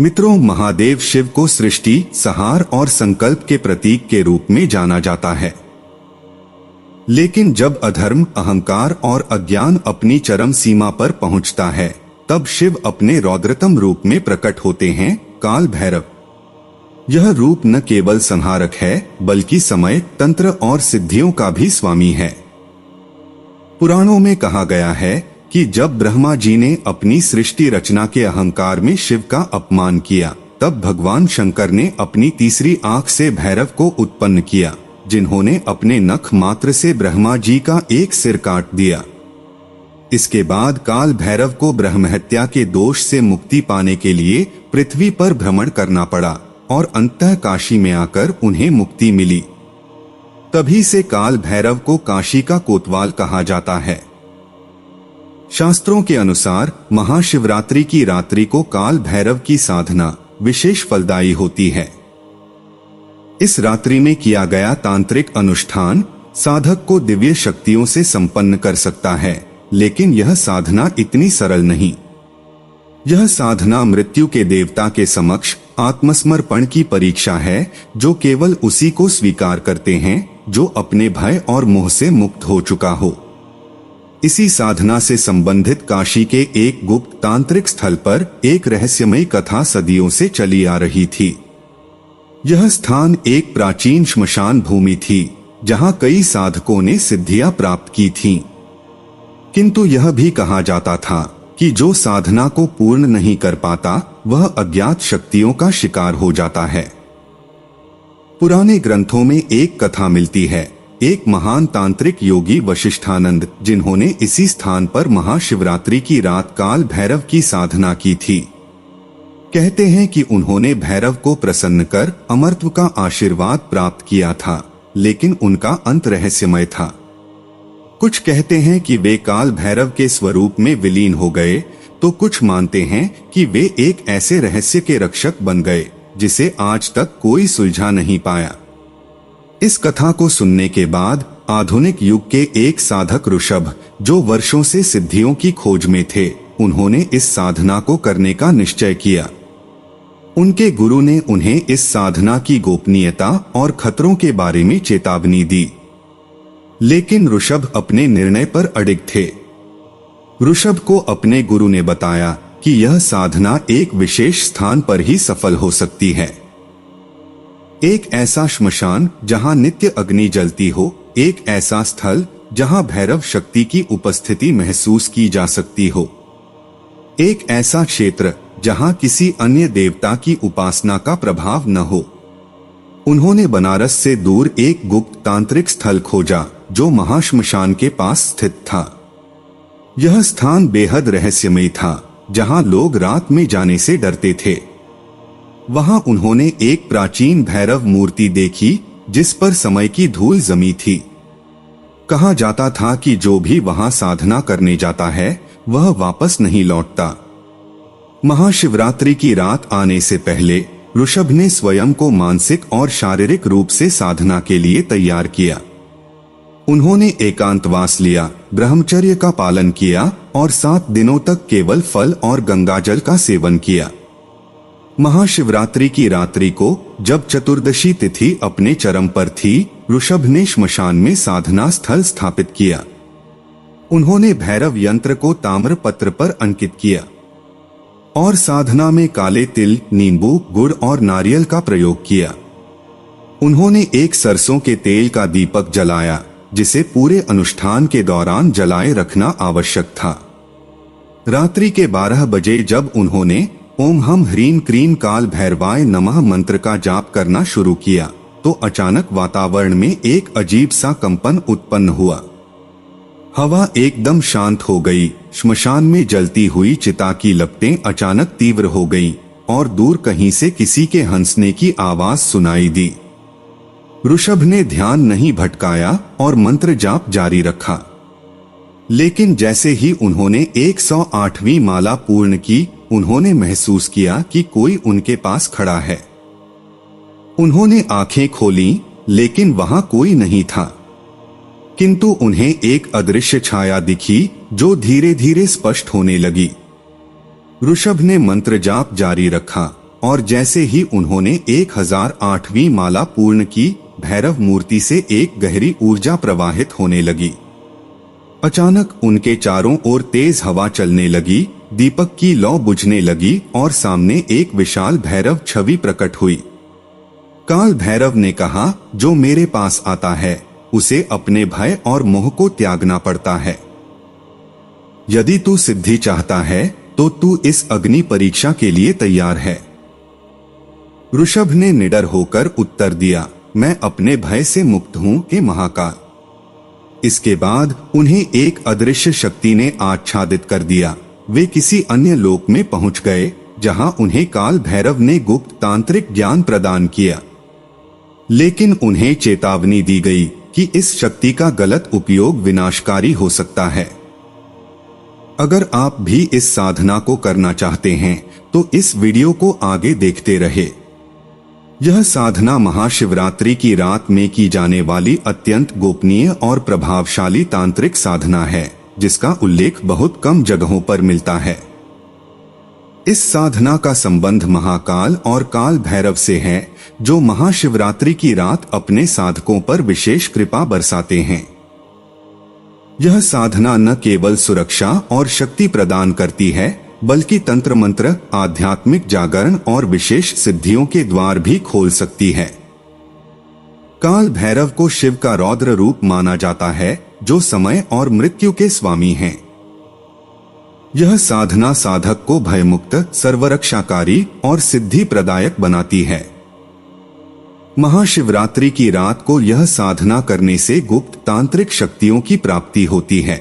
मित्रों, महादेव शिव को सृष्टि, संहार और संकल्प के प्रतीक के रूप में जाना जाता है। लेकिन जब अधर्म, अहंकार और अज्ञान अपनी चरम सीमा पर पहुंचता है, तब शिव अपने रौद्रतम रूप में प्रकट होते हैं, काल भैरव। यह रूप न केवल संहारक है, बल्कि समय, तंत्र और सिद्धियों का भी स्वामी है। पुराणों में कहा गया है कि जब ब्रह्मा जी ने अपनी सृष्टि रचना के अहंकार में शिव का अपमान किया, तब भगवान शंकर ने अपनी तीसरी आंख से भैरव को उत्पन्न किया, जिन्होंने अपने नख मात्र से ब्रह्मा जी का एक सिर काट दिया। इसके बाद काल भैरव को ब्रह्महत्या के दोष से मुक्ति पाने के लिए पृथ्वी पर भ्रमण करना पड़ा और अंततः काशी में आकर उन्हें मुक्ति मिली। तभी से काल भैरव को काशी का कोतवाल कहा जाता है। शास्त्रों के अनुसार महाशिवरात्रि की रात्रि को काल भैरव की साधना विशेष फलदायी होती है। इस रात्रि में किया गया तांत्रिक अनुष्ठान साधक को दिव्य शक्तियों से संपन्न कर सकता है, लेकिन यह साधना इतनी सरल नहीं। यह साधना मृत्यु के देवता के समक्ष आत्मसमर्पण की परीक्षा है, जो केवल उसी को स्वीकार करते हैं जो अपने भय और मोह से मुक्त हो चुका हो। इसी साधना से संबंधित काशी के एक गुप्त तांत्रिक स्थल पर एक रहस्यमयी कथा सदियों से चली आ रही थी। यह स्थान एक प्राचीन श्मशान भूमि थी, जहां कई साधकों ने सिद्धियां प्राप्त की थीं। किंतु यह भी कहा जाता था कि जो साधना को पूर्ण नहीं कर पाता, वह अज्ञात शक्तियों का शिकार हो जाता है। पुराने ग्रंथों में एक कथा मिलती है, एक महान तांत्रिक योगी वशिष्ठानंद, जिन्होंने इसी स्थान पर महाशिवरात्रि की रात काल भैरव की साधना की थी। कहते हैं कि उन्होंने भैरव को प्रसन्न कर अमरत्व का आशीर्वाद प्राप्त किया था, लेकिन उनका अंत रहस्यमय था। कुछ कहते हैं कि वे काल भैरव के स्वरूप में विलीन हो गए, तो कुछ मानते हैं कि वे एक ऐसे रहस्य के रक्षक बन गए जिसे आज तक कोई सुलझा नहीं पाया। इस कथा को सुनने के बाद आधुनिक युग के एक साधक ऋषभ, जो वर्षों से सिद्धियों की खोज में थे, उन्होंने इस साधना को करने का निश्चय किया। उनके गुरु ने उन्हें इस साधना की गोपनीयता और खतरों के बारे में चेतावनी दी, लेकिन ऋषभ अपने निर्णय पर अडिग थे। ऋषभ को अपने गुरु ने बताया कि यह साधना एक विशेष स्थान पर ही सफल हो सकती है। एक ऐसा श्मशान जहां नित्य अग्नि जलती हो, एक ऐसा स्थल जहां भैरव शक्ति की उपस्थिति महसूस की जा सकती हो, एक ऐसा क्षेत्र जहां किसी अन्य देवता की उपासना का प्रभाव न हो। उन्होंने बनारस से दूर एक गुप्त तांत्रिक स्थल खोजा, जो महाश्मशान के पास स्थित था। यह स्थान बेहद रहस्यमय था, जहां लोग रात में जाने से डरते थे। वहां उन्होंने एक प्राचीन भैरव मूर्ति देखी, जिस पर समय की धूल जमी थी। कहा जाता था कि जो भी वहां साधना करने जाता है, वह वापस नहीं लौटता। महाशिवरात्रि की रात आने से पहले ऋषभ ने स्वयं को मानसिक और शारीरिक रूप से साधना के लिए तैयार किया। उन्होंने एकांतवास लिया, ब्रह्मचर्य का पालन किया और 7 दिनों तक केवल फल और गंगाजल का सेवन किया। महाशिवरात्रि की रात्रि को, जब चतुर्दशी तिथि अपने चरम पर थी, ऋषभ ने श्मशान में साधना स्थल स्थापित किया। उन्होंने भैरव यंत्र को ताम्र पत्र पर अंकित किया और साधना में काले तिल, नींबू, गुड़ और नारियल का प्रयोग किया। उन्होंने एक सरसों के तेल का दीपक जलाया, जिसे पूरे अनुष्ठान के दौरान जलाए रखना आवश्यक था। रात्रि के 12 बजे जब उन्होंने ओम हम ह्रीम क्रीम काल भैरवाय नमः मंत्र का जाप करना शुरू किया, तो अचानक वातावरण में एक अजीब सा कंपन उत्पन्न हुआ। हवा एकदम शांत हो गई। श्मशान में जलती हुई चिता की लपटें अचानक तीव्र हो गईं और दूर कहीं से किसी के हंसने की आवाज सुनाई दी। ऋषभ ने ध्यान नहीं भटकाया और मंत्र जाप जारी रखा, लेकिन जैसे ही उन्होंने 108वीं माला पूर्ण की, उन्होंने महसूस किया कि कोई उनके पास खड़ा है। उन्होंने आंखें खोलीं, लेकिन वहां कोई नहीं था। किंतु उन्हें एक अदृश्य छाया दिखी, जो धीरे धीरे स्पष्ट होने लगी। ऋषभ ने मंत्र जाप जारी रखा और जैसे ही उन्होंने 1008वीं माला पूर्ण की, भैरव मूर्ति से एक गहरी ऊर्जा प्रवाहित होने लगी। अचानक उनके चारों ओर तेज हवा चलने लगी, दीपक की लौ बुझने लगी और सामने एक विशाल भैरव छवि प्रकट हुई। काल भैरव ने कहा, जो मेरे पास आता है उसे अपने भय और मोह को त्यागना पड़ता है। यदि तू सिद्धि चाहता है तो तू इस अग्नि परीक्षा के लिए तैयार है। ऋषभ ने निडर होकर उत्तर दिया, मैं अपने भय से मुक्त हूं हे महाकाल। इसके बाद उन्हें एक अदृश्य शक्ति ने आच्छादित कर दिया। वे किसी अन्य लोक में पहुंच गए, जहां उन्हें काल भैरव ने गुप्त तांत्रिक ज्ञान प्रदान किया। लेकिन उन्हें चेतावनी दी गई कि इस शक्ति का गलत उपयोग विनाशकारी हो सकता है। अगर आप भी इस साधना को करना चाहते हैं तो इस वीडियो को आगे देखते रहे। यह साधना महाशिवरात्रि की रात में की जाने वाली अत्यंत गोपनीय और प्रभावशाली तांत्रिक साधना है, जिसका उल्लेख बहुत कम जगहों पर मिलता है। इस साधना का संबंध महाकाल और काल भैरव से है, जो महाशिवरात्रि की रात अपने साधकों पर विशेष कृपा बरसाते हैं। यह साधना न केवल सुरक्षा और शक्ति प्रदान करती है, बल्कि तंत्र मंत्र, आध्यात्मिक जागरण और विशेष सिद्धियों के द्वार भी खोल सकती है। काल भैरव को शिव का रौद्र रूप माना जाता है, जो समय और मृत्यु के स्वामी हैं। यह साधना साधक को भयमुक्त, सर्वरक्षाकारी और सिद्धि प्रदायक बनाती है। महाशिवरात्रि की रात को यह साधना करने से गुप्त तांत्रिक शक्तियों की प्राप्ति होती है।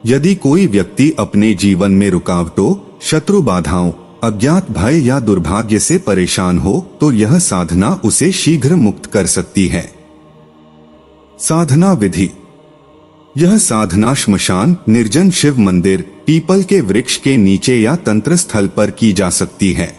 यदि कोई व्यक्ति अपने जीवन में रुकावटों, शत्रु बाधाओं, अज्ञात भय या दुर्भाग्य से परेशान हो तो यह साधना उसे शीघ्र मुक्त कर सकती है। साधना विधि। यह साधना श्मशान, निर्जन शिव मंदिर, पीपल के वृक्ष के नीचे या तंत्र स्थल पर की जा सकती है।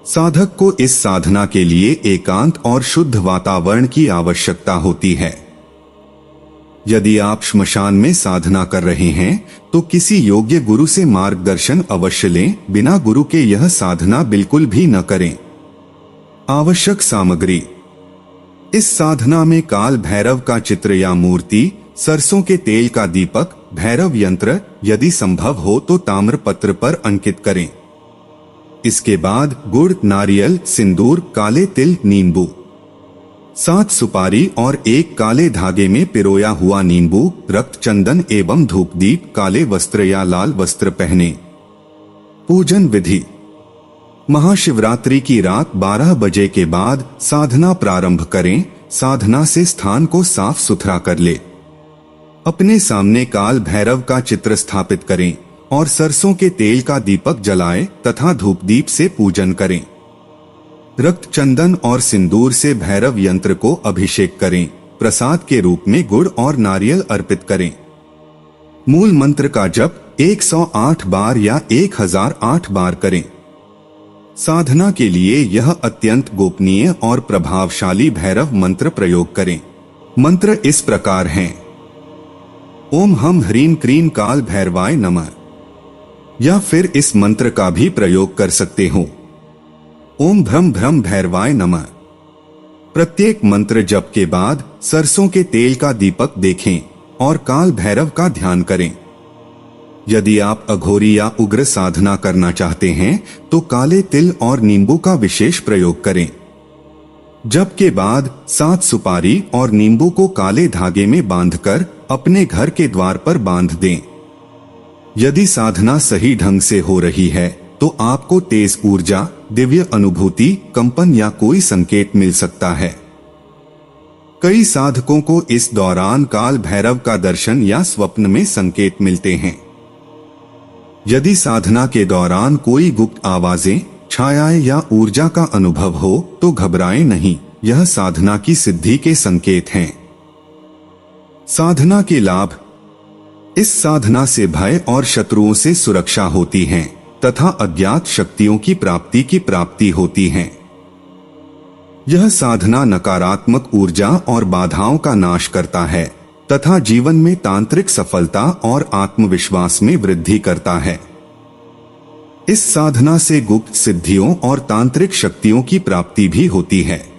साधक को इस साधना के लिए एकांत और शुद्ध वातावरण की आवश्यकता होती है। यदि आप श्मशान में साधना कर रहे हैं तो किसी योग्य गुरु से मार्गदर्शन अवश्य लें। बिना गुरु के यह साधना बिल्कुल भी न करें। आवश्यक सामग्री। इस साधना में काल भैरव का चित्र या मूर्ति, सरसों के तेल का दीपक, भैरव यंत्र, यदि संभव हो तो ताम्र पत्र पर अंकित करें। इसके बाद गुड़, नारियल, सिंदूर, काले तिल, नींबू, 7 सुपारी और एक काले धागे में पिरोया हुआ नींबू, रक्त चंदन एवं धूप दीप, काले वस्त्र या लाल वस्त्र पहने। पूजन विधि। महाशिवरात्रि की रात 12 बजे के बाद साधना प्रारंभ करें। साधना से स्थान को साफ सुथरा कर ले। अपने सामने काल भैरव का चित्र स्थापित करें और सरसों के तेल का दीपक जलाएं तथा धूप दीप से पूजन करें। रक्त चंदन और सिंदूर से भैरव यंत्र को अभिषेक करें। प्रसाद के रूप में गुड़ और नारियल अर्पित करें। मूल मंत्र का जप 108 बार या 1008 बार करें। साधना के लिए यह अत्यंत गोपनीय और प्रभावशाली भैरव मंत्र प्रयोग करें। मंत्र इस प्रकार हैं: ओम हम ह्रीम क्रीम काल भैरवाय नमः। या फिर इस मंत्र का भी प्रयोग कर सकते हो, ओम भ्रम भ्रम भैरवाय नमः। प्रत्येक मंत्र जप के बाद सरसों के तेल का दीपक देखें और काल भैरव का ध्यान करें। यदि आप अघोरी या उग्र साधना करना चाहते हैं तो काले तिल और नींबू का विशेष प्रयोग करें। जप के बाद 7 सुपारी और नींबू को काले धागे में बांधकर अपने घर के द्वार पर बांध दें। यदि साधना सही ढंग से हो रही है तो आपको तेज ऊर्जा, दिव्य अनुभूति, कंपन या कोई संकेत मिल सकता है। कई साधकों को इस दौरान काल भैरव का दर्शन या स्वप्न में संकेत मिलते हैं। यदि साधना के दौरान कोई गुप्त आवाजें, छायाएं या ऊर्जा का अनुभव हो तो घबराएं नहीं, यह साधना की सिद्धि के संकेत हैं। साधना के लाभ। इस साधना से भय और शत्रुओं से सुरक्षा होती है तथा अज्ञात शक्तियों की प्राप्ति होती है। यह साधना नकारात्मक ऊर्जा और बाधाओं का नाश करता है तथा जीवन में तांत्रिक सफलता और आत्मविश्वास में वृद्धि करता है। इस साधना से गुप्त सिद्धियों और तांत्रिक शक्तियों की प्राप्ति भी होती है।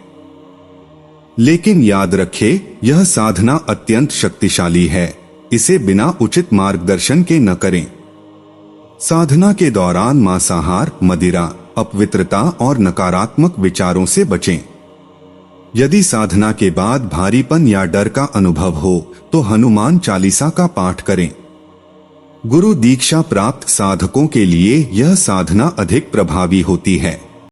लेकिन याद रखें, यह साधना अत्यंत शक्तिशाली है, इसे बिना उचित मार्गदर्शन के न करें। साधना के दौरान मांसाहार, मदिरा, अपवित्रता और नकारात्मक विचारों से बचें। यदि साधना के बाद भारीपन या डर का अनुभव हो तो हनुमान चालीसा का पाठ करें। गुरु दीक्षा प्राप्त साधकों के लिए यह साधना अधिक प्रभावी होती है।